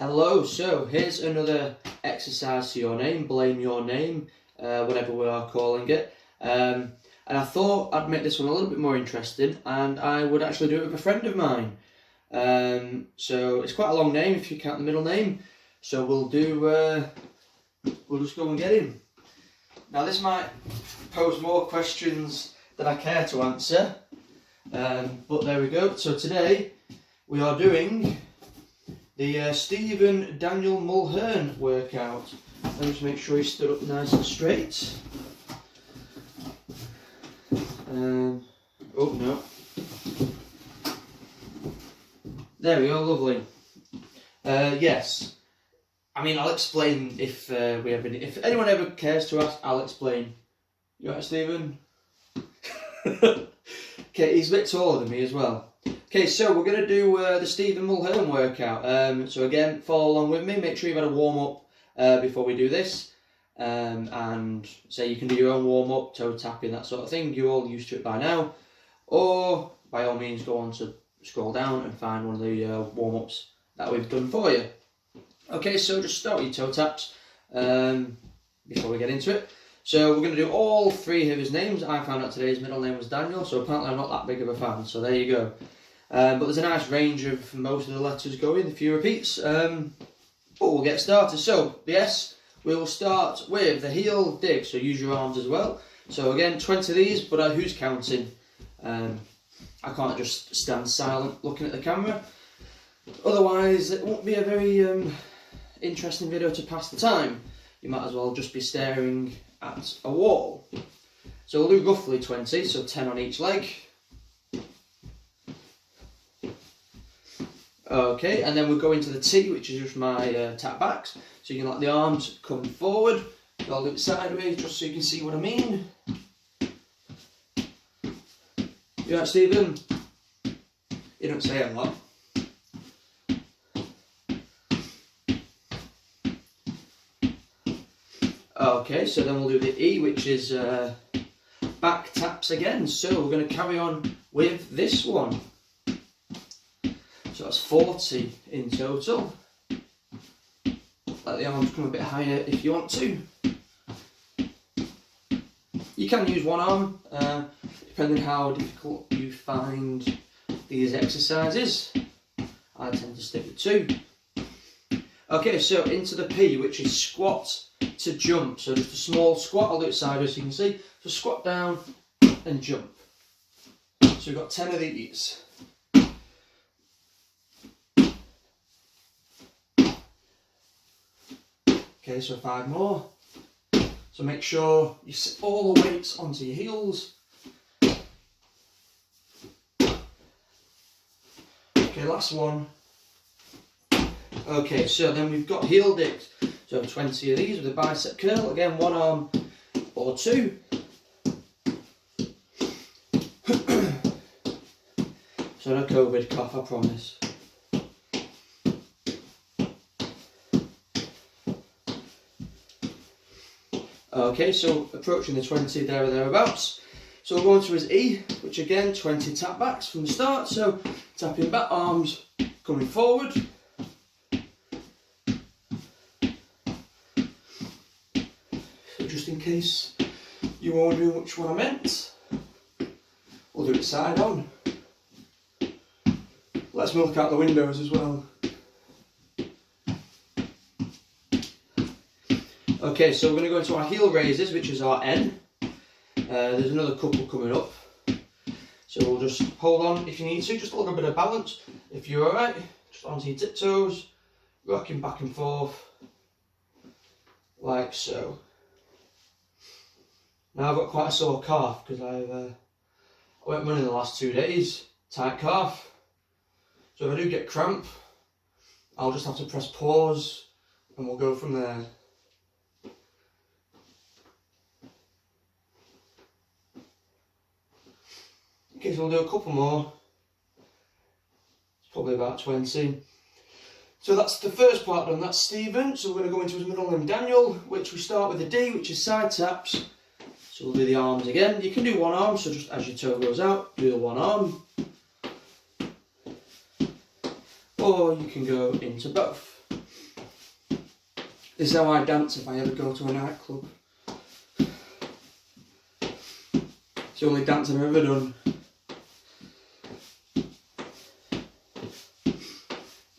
Hello, so here's another exercise to your name, blame your name, whatever we are calling it. And I thought I'd make this one a little bit more interesting, and I would actually do it with a friend of mine. So it's quite a long name if you count the middle name. So we'll just go and get him. Now this might pose more questions than I care to answer, but there we go. So today we are doing the Stephen Daniel Mulhern workout. Let me just make sure he's stood up nice and straight. Oh no. There we go, lovely. Yes. I mean, I'll explain if if anyone ever cares to ask, I'll explain. You alright, Stephen? Okay, he's a bit taller than me as well. Okay, so we're going to do the Stephen Mulhern workout. So again, follow along with me. Make sure you've had a warm-up before we do this. And say you can do your own warm-up, toe tapping, that sort of thing. You're all used to it by now. Or, by all means, go on to scroll down and find one of the warm-ups that we've done for you. Okay, so just start with your toe taps before we get into it. So we're going to do all three of his names. I found out today his middle name was Daniel, so apparently I'm not that big of a fan, so there you go. But there's a nice range of most of the letters going, a few repeats. But we'll get started. So the S, we'll start with the heel dig, so use your arms as well. So again, 20 of these, but who's counting? I can't just stand silent looking at the camera. Otherwise, it won't be a very interesting video to pass the time. You might as well just be staring at a wall. So we'll do roughly 20, so 10 on each leg. Okay, and then we'll go into the T, which is just my tap backs. So you can let the arms come forward. I'll do it sideways just so you can see what I mean. You alright, Stephen? You don't say a lot. Okay, so then we'll do the E, which is back taps again. So we're going to carry on with this one. So that's 40 in total. Let the arms come a bit higher if you want to. You can use one arm, depending how difficult you find these exercises. I tend to stick with two. Okay, so into the P, which is squat to jump. So just a small squat. I'll do it sideways so you can see. So squat down and jump. So we've got 10 of these. Okay, so 5 more. So make sure you sit all the weights onto your heels. Okay, last one. Okay, so then we've got heel digs. So 20 of these with a bicep curl. Again, one arm or two. So no COVID cough, I promise. Okay, so approaching the 20 there or thereabouts. So we'll go on to his E, which again, 20 tap backs from the start. So tapping back, arms coming forward. So just in case you were wondering which one I meant, we'll do it side on. Let's look out the windows as well. Okay, so we're going to go into our heel raises, which is our N. There's another couple coming up. So we'll just hold on if you need to, just a little bit of balance. If you're alright, just onto your tiptoes, rocking back and forth, like so. Now I've got quite a sore calf because I went running the last 2 days, tight calf. So if I do get cramp, I'll just have to press pause and we'll go from there. Okay, so we'll do a couple more. It's probably about 20. So that's the first part done, that's Stephen. So we're going to go into his middle name, Daniel, which we start with the D, which is side taps. So we'll do the arms again. You can do one arm, so just as your toe goes out, do the one arm. Or you can go into both. This is how I dance if I ever go to a nightclub. It's the only dance I've ever done.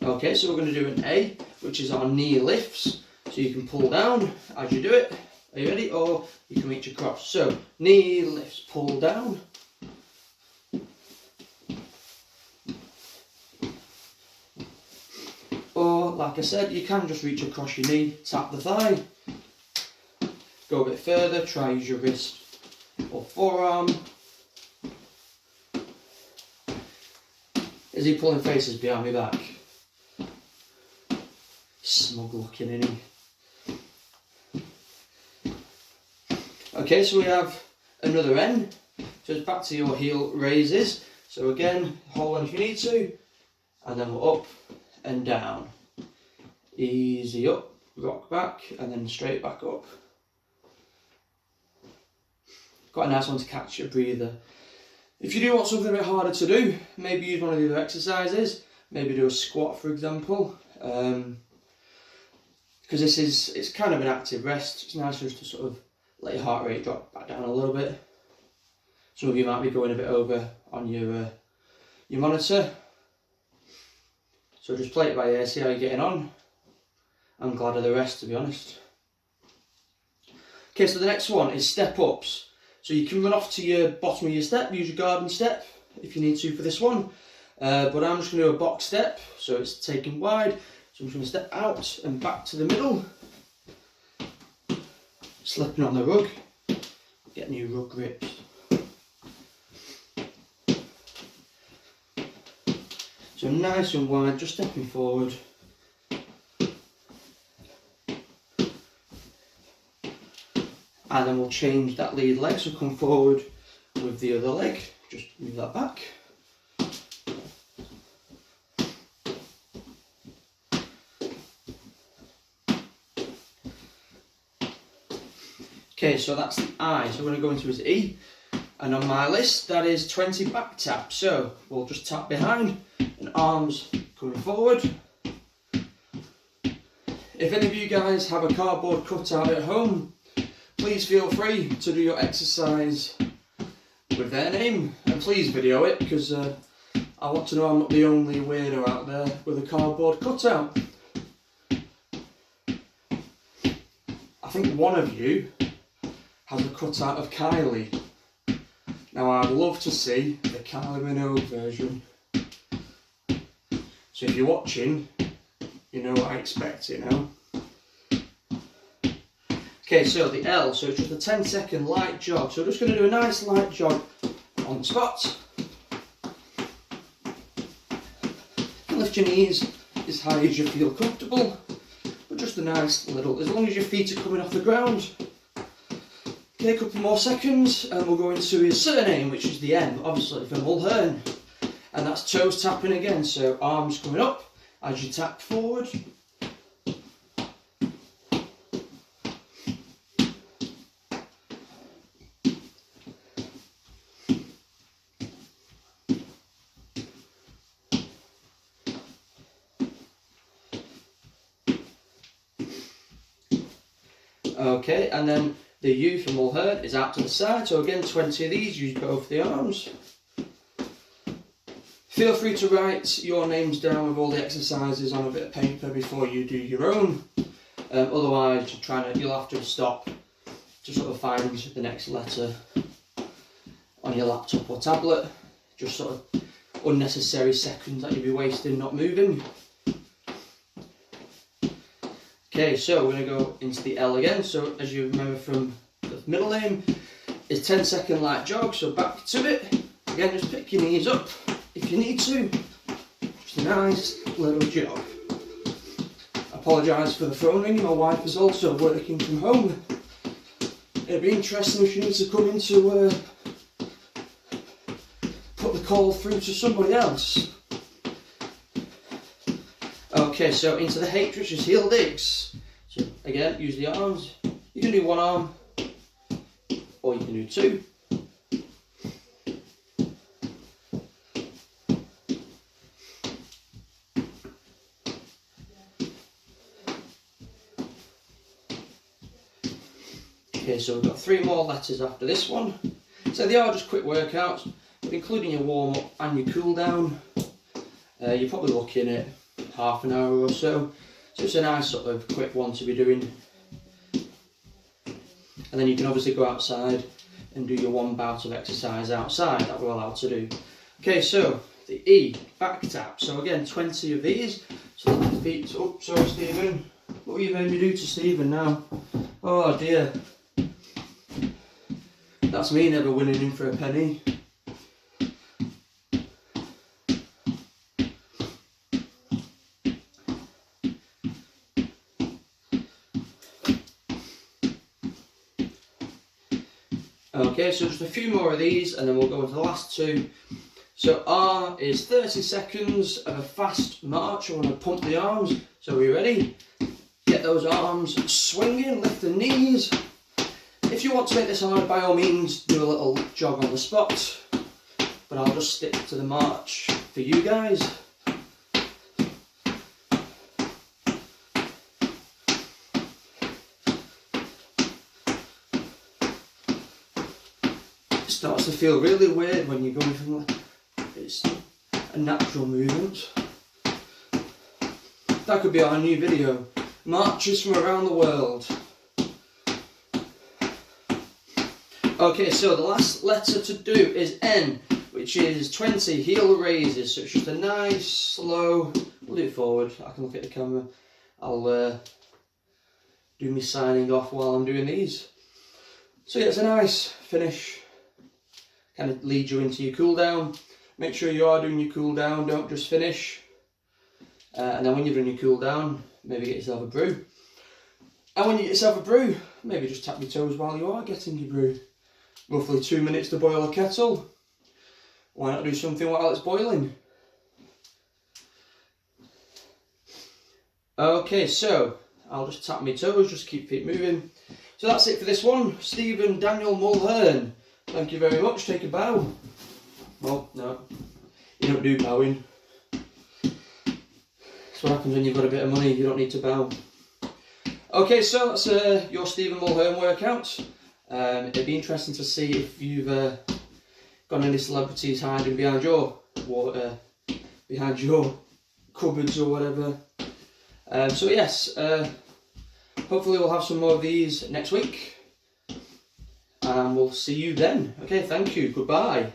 Okay, so we're going to do an A, which is our knee lifts. So you can pull down as you do it. Are you ready? Or you can reach across. So knee lifts, pull down. Or, like I said, you can just reach across your knee, tap the thigh. Go a bit further, try use your wrist or forearm. Is he pulling faces behind my back? Smug looking, isn't he? Okay, so we have another N. So it's back to your heel raises. So again, hold on if you need to. And then we're up and down. Easy up, rock back, and then straight back up. Quite a nice one to catch your breather. If you do want something a bit harder to do, maybe use one of the other exercises. Maybe do a squat, for example. Because it's kind of an active rest. It's nice just to sort of let your heart rate drop back down a little bit. Some of you might be going a bit over on your monitor. So just play it by ear, see how you're getting on. I'm glad of the rest, to be honest. Okay, so the next one is step ups. So you can run off to your bottom of your step, use your garden step if you need to for this one. But I'm just going to do a box step, so it's taken wide. So I'm just going to step out and back to the middle. Slipping on the rug, get new rug grips. So nice and wide, just stepping forward. And then we'll change that lead leg, so come forward with the other leg, just move that back. Okay, so that's the I, so we're going to go into his E. And on my list, that is 20 back taps. So we'll just tap behind and arms coming forward. If any of you guys have a cardboard cutout at home, please feel free to do your exercise with their name. And please video it, because I want to know I'm not the only weirdo out there with a cardboard cutout. I think one of you has a cutout of Kylie. Now I'd love to see the Kylie Minogue version. So if you're watching, you know what I expect, you know. Okay, so the L, so it's just a 10-second light jog. So we're just going to do a nice light jog on the spot. Lift your knees as high as you feel comfortable, but just a nice little, as long as your feet are coming off the ground. Okay, a couple more seconds and we'll go into his surname, which is the M, obviously, for Mulhern. And that's toes tapping again, so arms coming up as you tap forward. Okay, and then the U from Mulhern is out to the side, so again 20 of these, use both the arms. Feel free to write your names down with all the exercises on a bit of paper before you do your own. Otherwise you'll have to stop to sort of find the next letter on your laptop or tablet. Just sort of unnecessary seconds that you'll be wasting not moving. Okay, so we're going to go into the L again. So as you remember from the middle name, is 10-second light jog, so back to it. Again, just pick your knees up if you need to. Just a nice little jog. I apologise for the phone ringing, my wife is also working from home. It'd be interesting if she needs to come in to put the call through to somebody else. Okay, so into the H, which is heel digs. So again, use the arms. You can do one arm, or you can do two. Okay, so we've got 3 more letters after this one. So they are just quick workouts, but including your warm up and your cool down, you're probably looking at half an hour or so. So it's a nice sort of quick one to be doing. And then you can obviously go outside and do your 1 bout of exercise outside that we're allowed to do. Okay, so the E, back tap. So again, 20 of these. So the feet, oh, sorry Stephen. What have you made me do to Stephen now? Oh dear. That's me never winning him for a penny. Okay, so just a few more of these and then we'll go into the last 2. So R is 30 seconds of a fast march. I want to pump the arms. So are you ready? Get those arms swinging, lift the knees. If you want to make this hard, by all means, do a little jog on the spot. But I'll just stick to the march for you guys. It starts to feel really weird when you're going from it's a natural movement. That could be our new video. Marches from around the world. Okay, so the last letter to do is N, which is 20 heel raises. So it's just a nice, slow, we'll do it forward. I can look at the camera. I'll do me signing off while I'm doing these. So yeah, it's a nice finish. Kind of lead you into your cool down. Make sure you are doing your cool down, don't just finish. And then when you've done your cool down, maybe get yourself a brew. And when you get yourself a brew, maybe just tap your toes while you are getting your brew. Roughly 2 minutes to boil a kettle. Why not do something while it's boiling? Okay, so I'll just tap my toes, just keep feet moving. So that's it for this one. Stephen Daniel Mulhern. Thank you very much. Take a bow. Well, no, you don't do bowing. That's what happens when you've got a bit of money, you don't need to bow. Okay, so that's your Stephen Mulhern workout. It'd be interesting to see if you've got any celebrities hiding behind your behind your cupboards or whatever. So yes, hopefully we'll have some more of these next week. And we'll see you then. Okay, thank you. Goodbye.